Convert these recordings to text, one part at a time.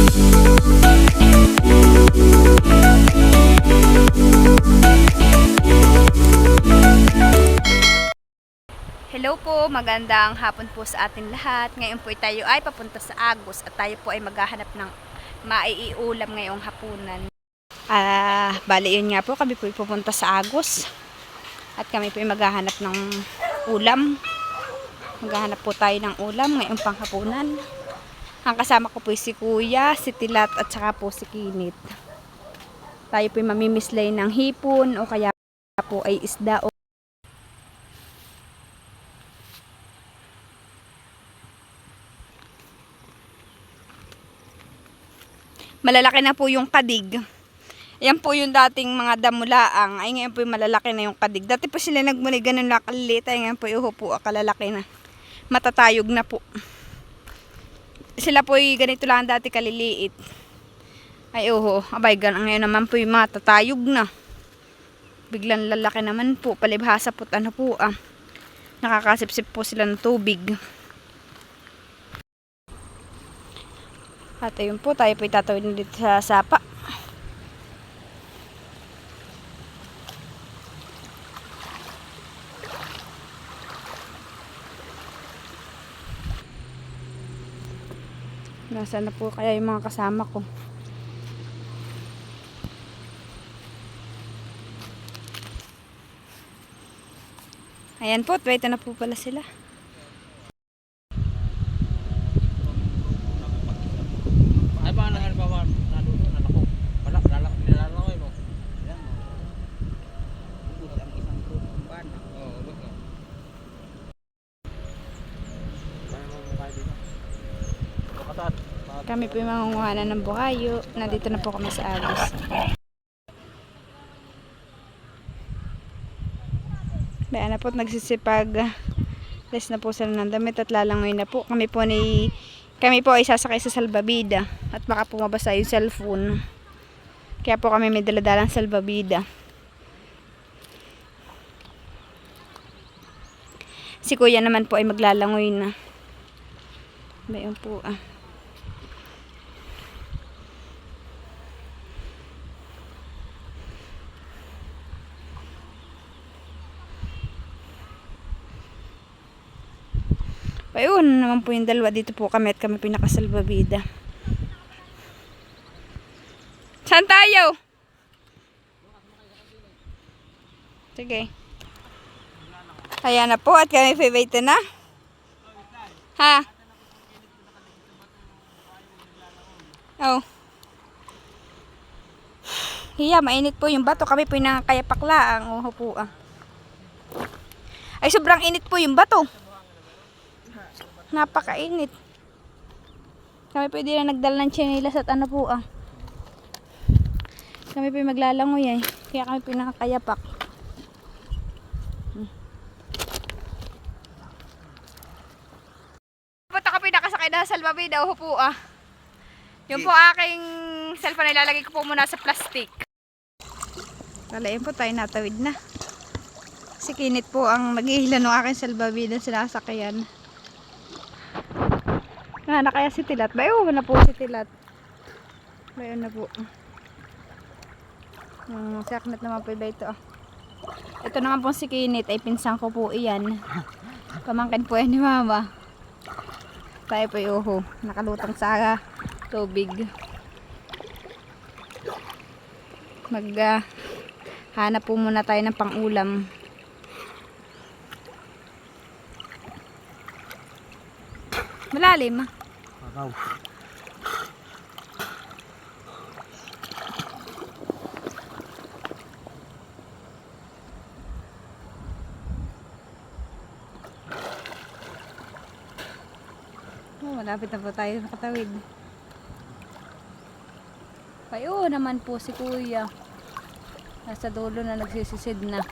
Hello po, magandang hapon po sa ating lahat. Ngayon po tayo ay papunta sa Agos at tayo po ay maghahanap ng maiulam ngayong hapunan. Bali yun nga po, kami po ay pupunta sa Agos at kami po ay maghahanap ng ulam. Maghahanap po tayo ng ulam ngayong panghapunan. Ang kasama ko po ay si Kuya, si Tilat at saka po si Kinit. Tayo po ay mamimislay ng hipon o kaya po ay isda o malalaki na po yung kadig. Ayan po yung dating mga damulaang. Ay ngayon po yung malalaki na yung kadig. Dati po sila nagmuli ganun na kaliliit. Ay ngayon po yung po kalalaki na. Matatayog na po. Sila po yung ganito lang dati kaliliit. Ay abay ganun. Ngayon naman po yung matatayog na. Biglang lalaki naman po. Palibhasa po po nakakasipsip po sila ng tubig. At ayun po, tayo po itatawid dito sa sapa. Nasaan na po kaya yung mga kasama ko? Ayan po, ito na po pala sila. Kami po yung mangunguhanan ng buhayo. Nandito na po kami sa Agos. Bayan na po, nagsisipag. Less na po sila ng damit at lalangoy na po. Kami po ay sasakay sa salbabida. At baka po mabasa yung cellphone. Kaya po kami may daladalang salbabida. Si Kuya naman po ay maglalangoy na. Bayan po Ayun naman po yung dalawa. Dito po kami at kami pinakasalbabida. Saan tayo? Sige. Ayan na po at kami favorite na. Ha? Oh. Hiya, mainit po yung bato. Kami po yung nakakayapakla. Po Ay, sobrang init po yung bato. Napakainit. Kami pwede na nagdala ng tsinelas at po Kami pwede maglalangoy Kaya kami pwede nakakayapak. Punta ka pwede nakasakay na sa salbabida po Yung po aking cellphone ay lalagay ko po muna sa plastic. Kalayin po tayo natawid na. Si Kinit po ang nag-ihila ng aking salbabida sa nasakyan. Na kaya si Tilat. Bayo na po si Tilat. Bayo na po. Saknat naman po iba ito. Ito naman po si Kinit. Ay pinsang ko po iyan. Pamangkin po yan ni Mama. Tayo po nakalutang sa tubig. Hanap po muna tayo ng pang-ulam. Malalim malapit na po tayo nakatawid. Payo naman po si Kuya. Nasa dulo na nagsisisid na.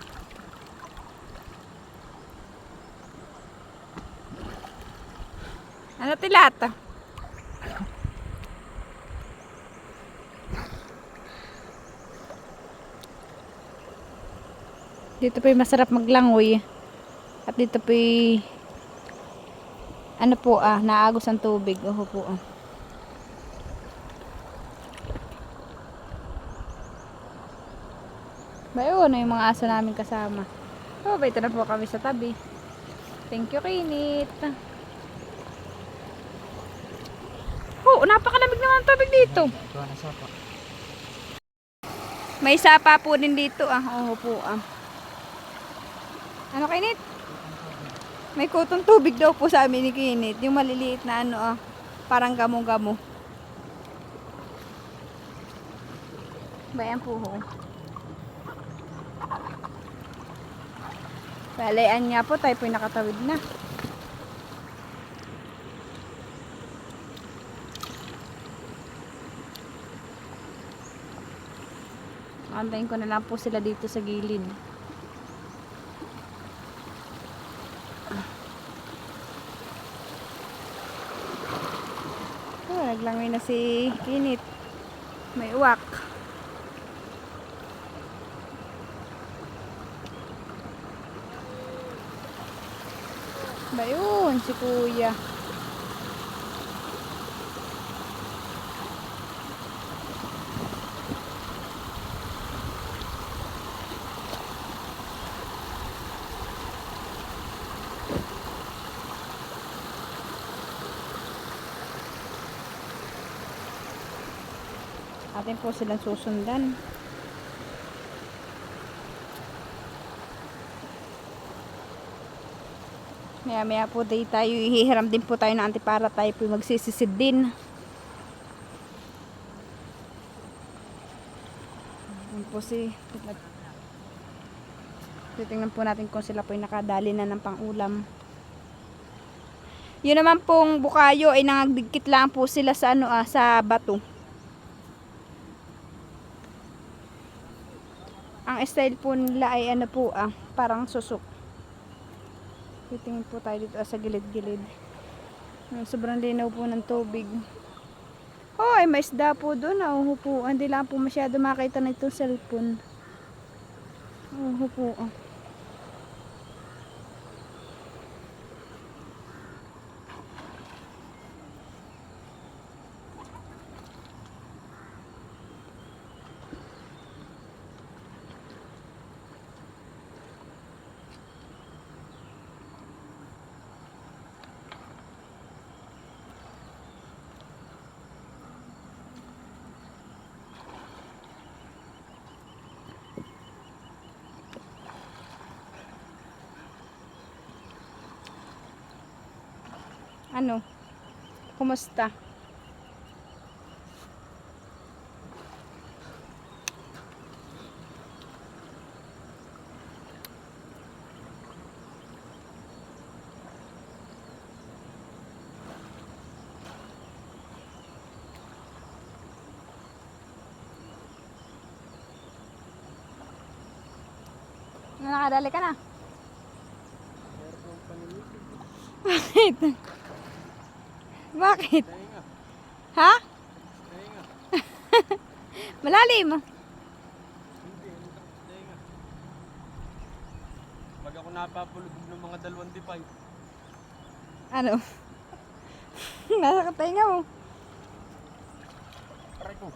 Ano Tilat? Dito po yung masarap maglangoy. At dito po yung naagos ang tubig. Po Bayo na yung mga aso namin kasama. Oh, ito na po kami sa tabi. Thank you, Kinit. Oh, napakalamig naman ang tubig dito. May sapa po din dito Oo po Ano, Kinit? May kutong tubig daw po sa amin ni Kinit. Yung maliliit na parang gamo-gamo. Bayan po ho. Balayan nga po, tayo po'y nakatawid na. Antayin ko na lang po sila dito sa gilid. Naglangoy na si Kinit. May uwak. Ba yun, si Kuya. Atin po silang susundan. Maya maya po tayo ihihiram din po tayo ng anti para tayo po magsisisid din. Ayan po titingnan po natin kung sila po ay nakadali na ng pang-ulam. Yun naman pong bukayo ay nangagdikit lang po sila sa sa bato. Ang style po nila ay parang susok. Titingin po tayo dito sa gilid-gilid. Sobrang linaw po ng tubig. Oh, ay may isda po doon. Po. Hindi lang po masyado makita na itong cellphone. Po. Ano? Kumusta? Nakadali ka na? Bakit? Bakit? Ha? Malalim. Pag ako napapulubog ng mga 2 dipay. Ano? Nasa katainga mo. Aray ko.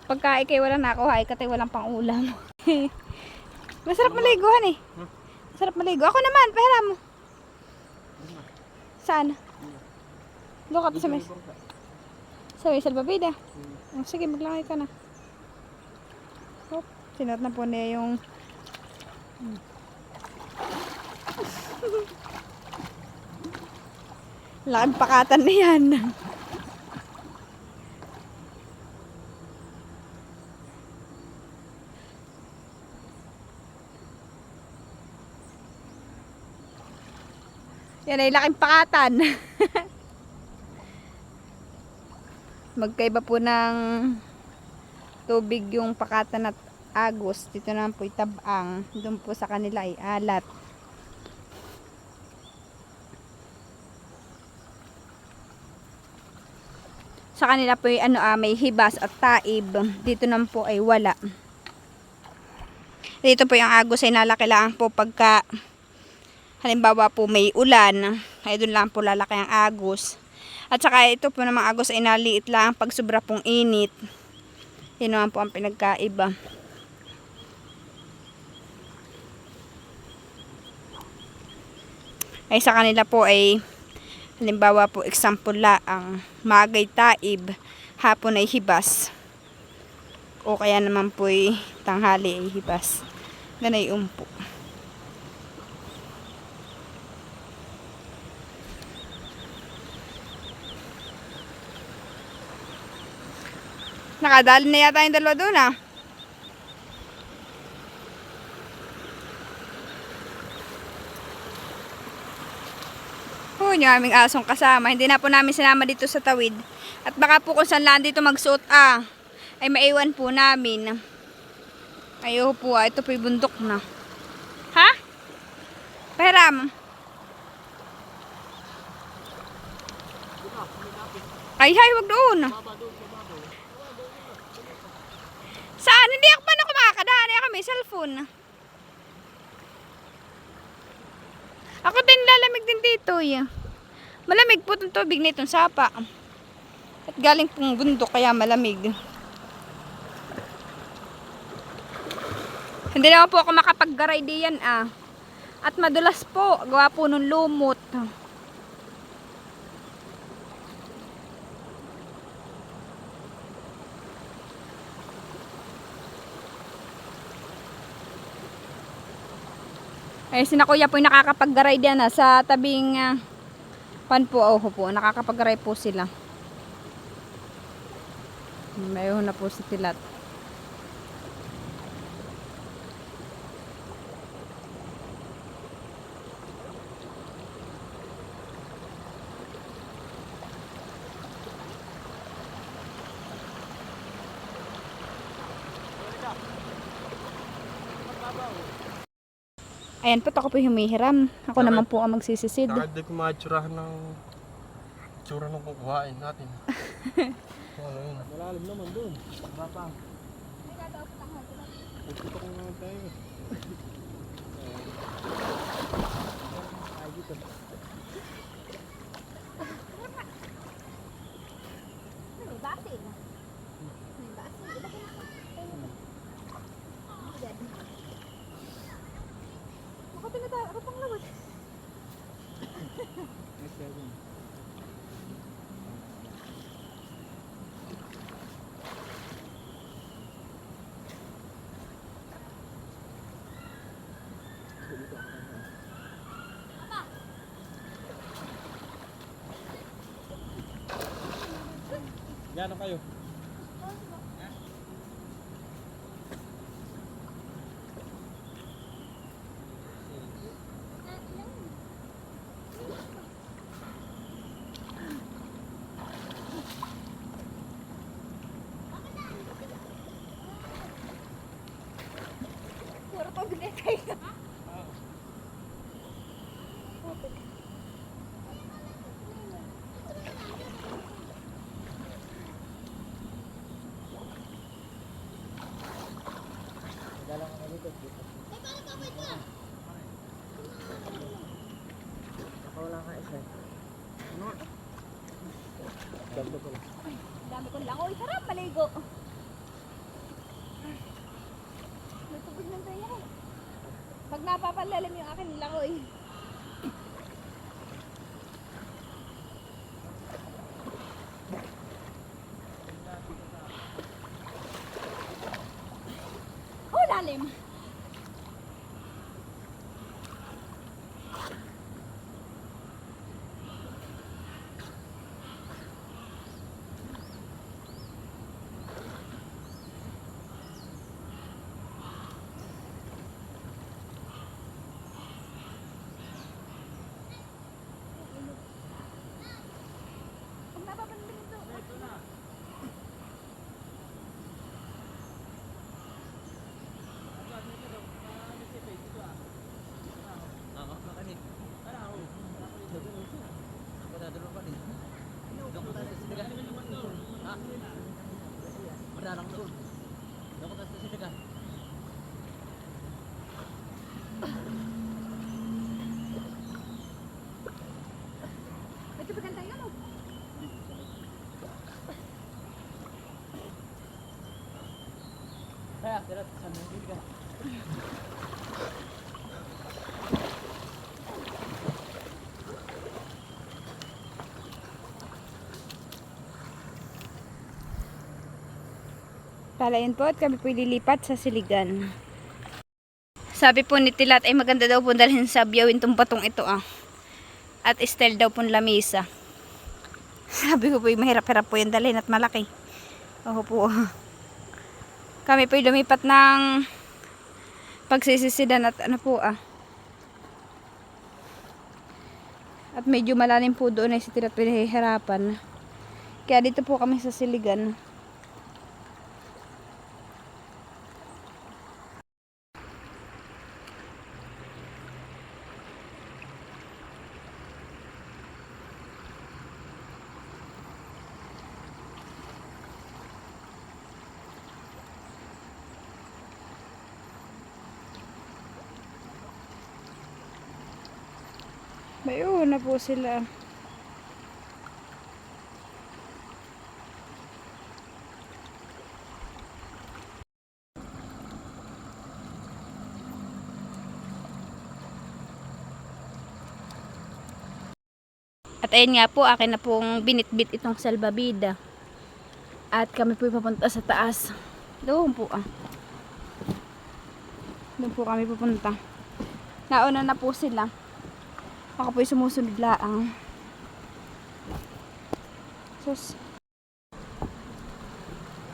Pagka ikay wala nakuha, ikatay walang pang ulam. Masarap maliguhan eh. Masarap maligo. Ako naman, pahiram mo. Saan? Doon ka to sa may salbabida. Sige, maglangay ka na. Oh, sinuot na po niya yung laking pakatan na yan. Yan ay laking pakatan. Magkaiba po ng tubig yung pakatan at agos. Dito naman po itabang. Doon po sa kanila ay alat. Sa kanila po ay may hibas at taib. Dito naman po ay wala. Dito po yung agos ay nalaki lang po pagka halimbawa po may ulan, ay doon lang po lalaki ang agos. At saka ito po namang agos ay naliit lang pag sobra pong init. Yun naman po ang pinagkaiba. Ay sa kanila po ay halimbawa po example ang magay taib, hapon ay hibas. O kaya naman po ay tanghali ay hibas. Ganay umpo. Nakadali na yata yung dalawa doon ah. Yung aming asong kasama. Hindi na po namin sinama dito sa tawid. At baka po kung saan lang dito magsuot ay maiwan po namin. Ayaw po ito po yung bundok na. Ha? Pahiram. Ay, wag doon. Saan? Hindi ako pa na kumakadaan. Ay kami, cellphone. Ako din lalamig din dito. Malamig po itong tubig na itong sapa. At galing pong bundok kaya malamig. Hindi naman po ako makapaggaray diyan At madulas po. Gawa po nung lumot. Ay, sina kuya po yung nakakapaggaray diyan sa tabing pan po. Po, nakakapaggaray po sila. Mayroon na po si Tilat. Ayan po, ako po humihiram. Ako naman po ang magsisisid. Nakagday ko maitsurahan ng tsura ng kukuhain natin. Ano yun? Malalim naman doon. Mapa. Puputok ko naman tayo. Ay, dito. May basin. May basin. Ako pang lawat. Gano kayo? Puro pagod kayo. Wala ka isa. Ano? Ganto ko lang. Dami kong langoy. Sarap maligo. May tubig ng tayo. Pag napapalalim yung akin langoy. Oh, lalim. Ito maganda yan oh. Kaya, tira sa mga ka. Palayan po at kami po lilipat sa Siligan. Sabi po ni Tilat ay maganda daw po dalhin sa Biyawin tong patong ito At style daw po lamisa. Sabi ko po mahirap-hirap po yung dalhin at malaki. Oo po. Kami po lumipat ng pagsisisidan at ano po At medyo malalim po doon ay si Tilat pinahihirapan. Kaya dito po kami sa Siligan. Bayo na po sila. At ayun nga po, akin na pong binitbit itong salbabida. At kami po papunta sa taas. Doon po Doon po kami pupunta. Nauna na po sila. Ako po sumusunod laang. Sus.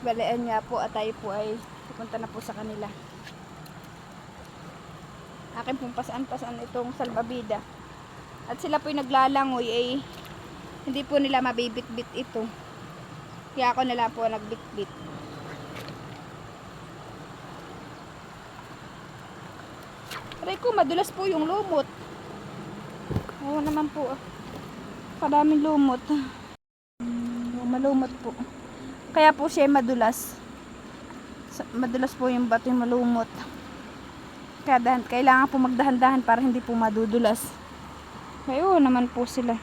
Balian nga po at tayo po ay pupunta na po sa kanila. Akin pong pasaan-pasaan itong salbabida. At sila po yung naglalangoy ay hindi po nila mabibit-bit ito. Kaya ako na lang po nagbit-bit. Aray ko, madulas po yung lumot. Oo naman po. Kadaming lumot. Malumot po. Kaya po siya madulas. Madulas po yung bato yung malumot. Kaya kailangan po magdahan-dahan para hindi po madudulas. Ayun naman po sila.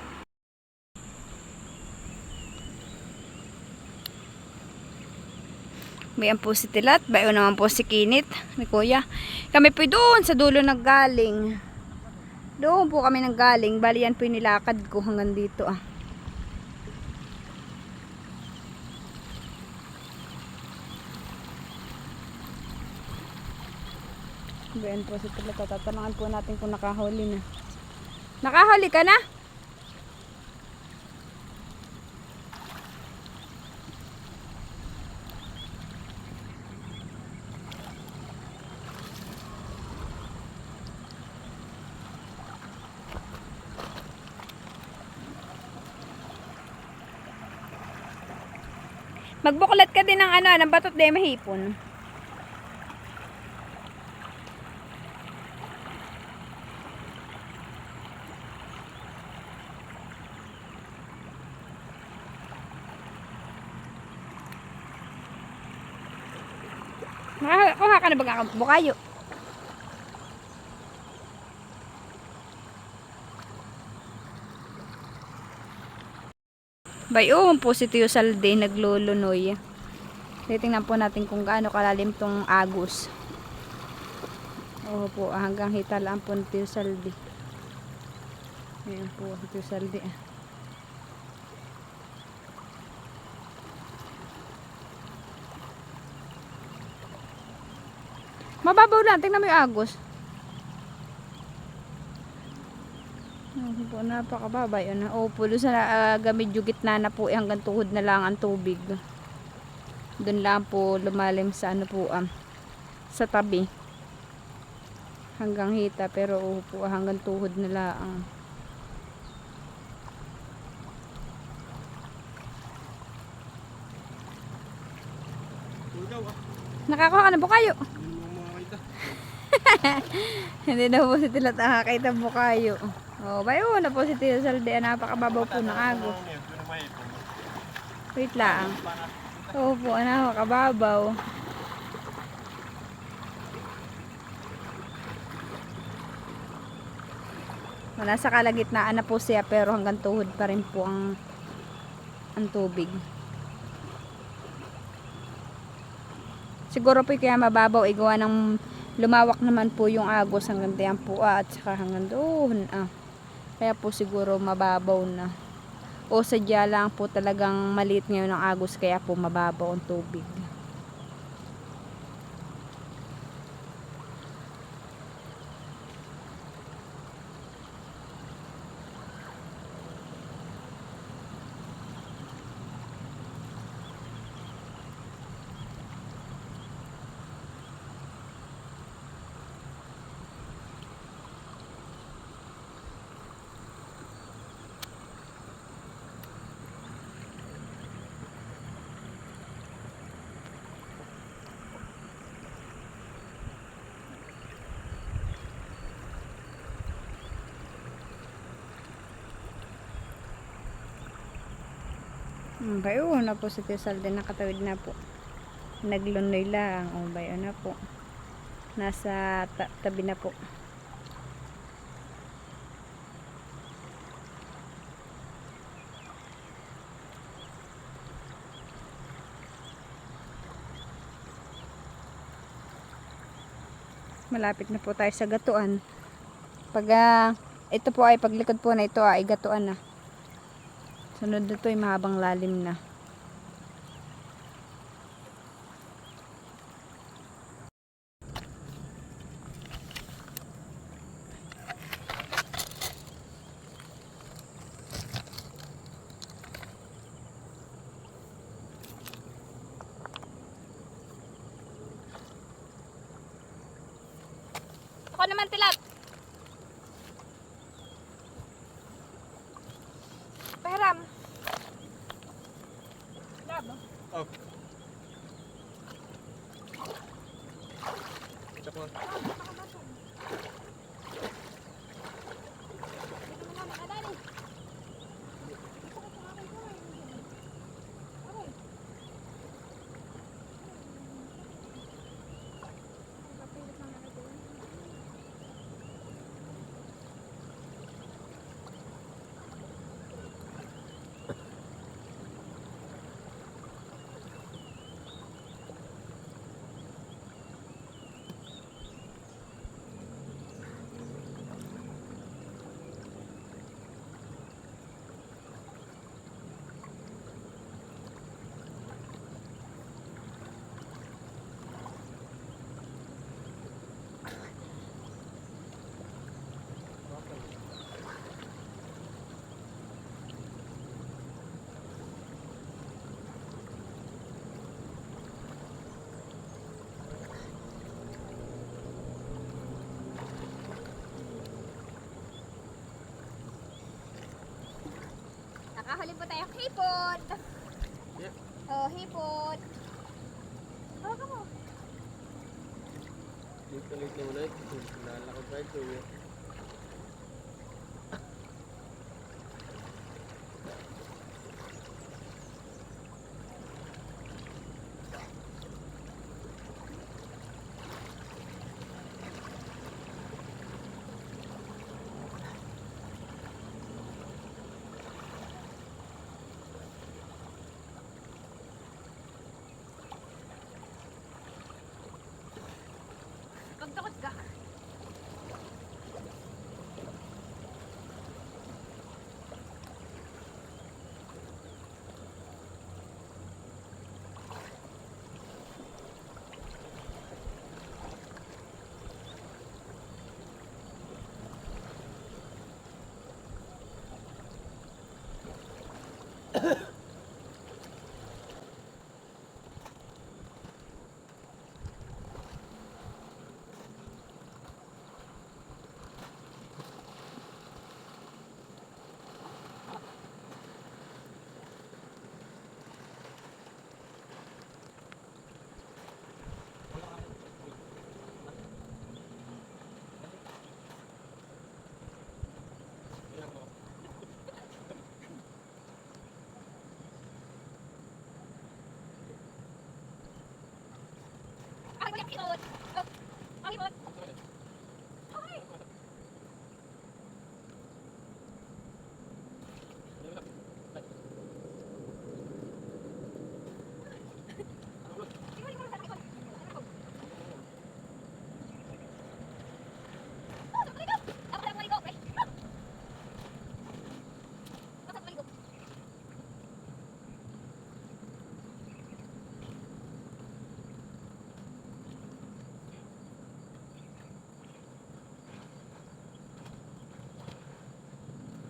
Bayan po si Tilat. Bayan naman po si Kinit. Ni Kuya. Kami po doon sa dulo naggaling. Doon po kami nanggaling. Bali yan po yung nilakad ko hanggang dito Bayan po si Tilat. Tatanungan po natin kung nakahuli na. Nakahuli ka na? Magbuklat ka din ng batot de mahipon. Kuha ka na ba bukayo? Bayon po si Tio Salde naglulunoy. Titingnan po natin kung gaano kalalim tong agos. Oo po, hanggang hita lang po ni Tio Salde. Ayan po si Tio Salde Mababaw lang, tingnan mo yung agos. Po, napakababa yun. Pulo sa gamit yung gitna na po hanggang tuhod na lang ang tubig. Doon lang po lumalim sa sa tabi. Hanggang hita pero po hanggang tuhod na lang. Nakakuha ka na bukayo. Hindi na po si Tilat nakakita bukayo. Bayo na po si Tio Salde. Napakababaw po ng agos. Wait lang. Oo po, napakababaw. Nasa kalagitnaan na po siya pero hanggang tuhod pa rin po ang tubig. Siguro po kaya mababaw igawa ng lumawak naman po yung agos hanggang diyan po at saka hanggang doon kaya po siguro mababaw na o sadya lang po talagang maliit ngayon ang agos kaya po mababaw ang tubig. Okay, na po sa Tizal din nakatawid na po. Naglunoy lang. Bayo na po. Nasa tabi na po. Malapit na po tayo sa gatuan. Pag ito po ay paglikod po na ito ay gatuan na. Sunod nito ay mahabang lalim na. Ako naman tilat. Pahiram. Labo. Oh. Check mo. Nakahuli po tayo hipon. Yeah. Oh, hipon. Hawakan mo. Dito mo na ito. Lalakad pa ito. Pagtakot ka.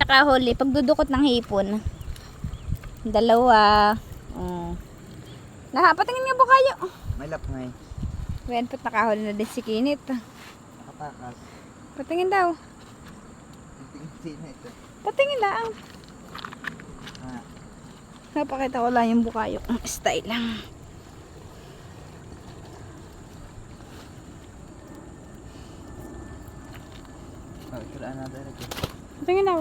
Nakahuli, pagdudukot ng hipon. Dalawa. Oh. Patingin nga po kayo. May lap nga eh. Wen po't nakahuli na din si Kinit. Nakatakas. Patingin daw. Tingin na ito. Patingin lang. Ah, Napakita ko lang yung bukayo. Style lang. oh, ito na another ito. Patingin daw.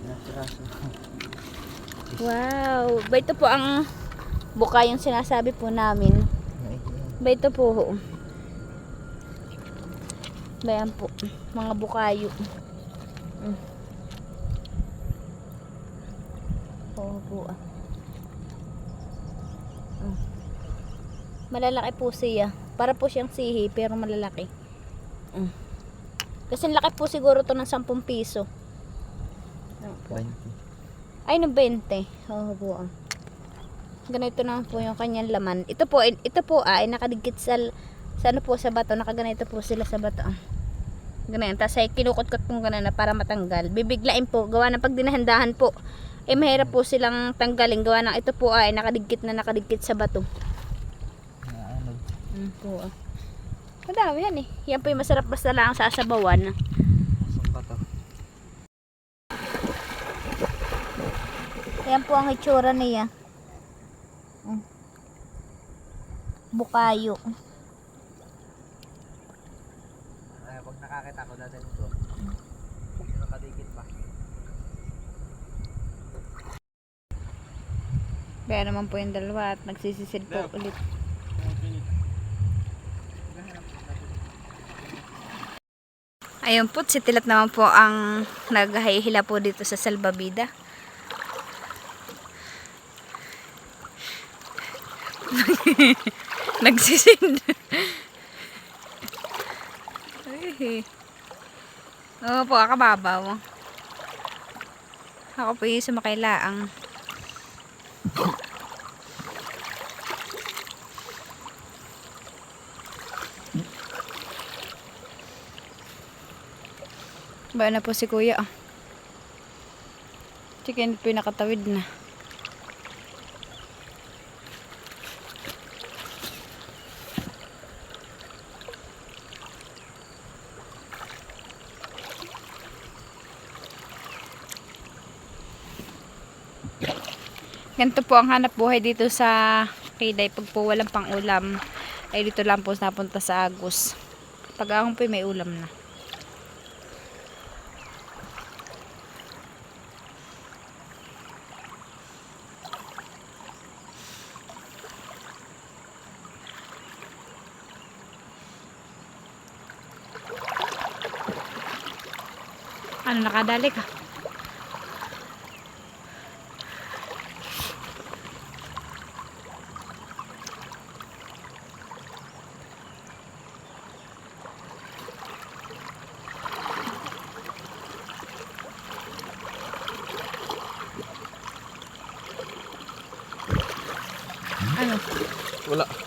Pinasiraso. Wow. Ba ito po ang buka yung sinasabi po namin. Ba ito po. Bayan po. Mga bukayo. Oo po. Malalaki po siya. Para po siyang sihi pero malalaki. Kasi laki po siguro to ng 10 piso. Ano po? 20. Ay, no 20. Oo po. Ganito na po yung kanyang laman. Ito po ay nakadikit sa ano po sa bato. Nakaganito po sila sa bato. Ganyan. Tapos ay kinukot-kot po ganun na para matanggal. Bibiglain po. Gawa ng pag dinahandahan po. Eh mahirap po silang tanggalin. Gawa ng ito po ay nakadikit sa bato. Po. Madami yan eh. Yan po yung masarap basta lang sa asabawan. Saan ba to? Yan po ang itsura niya. Bukayo. Ay, pag nakakita ko dati nito. Nakadikit pa. Kaya naman po yung dalawa at nagsisisid po ulit. Ayun po, si Tilat naman po ang naghahihila po dito sa salbabida. Nagsisid. Oo po, akababaw. Ako po yung sumakailaang. Ba na po si kuya. Chicken po yung nakatawid na. Ganito po ang hanap buhay dito sa Kiday. Pag po walang pang ulam, ay dito lang po napunta sa Agus. Pag ahong po may ulam na. Ano, nakadali ka? Ano? Wala.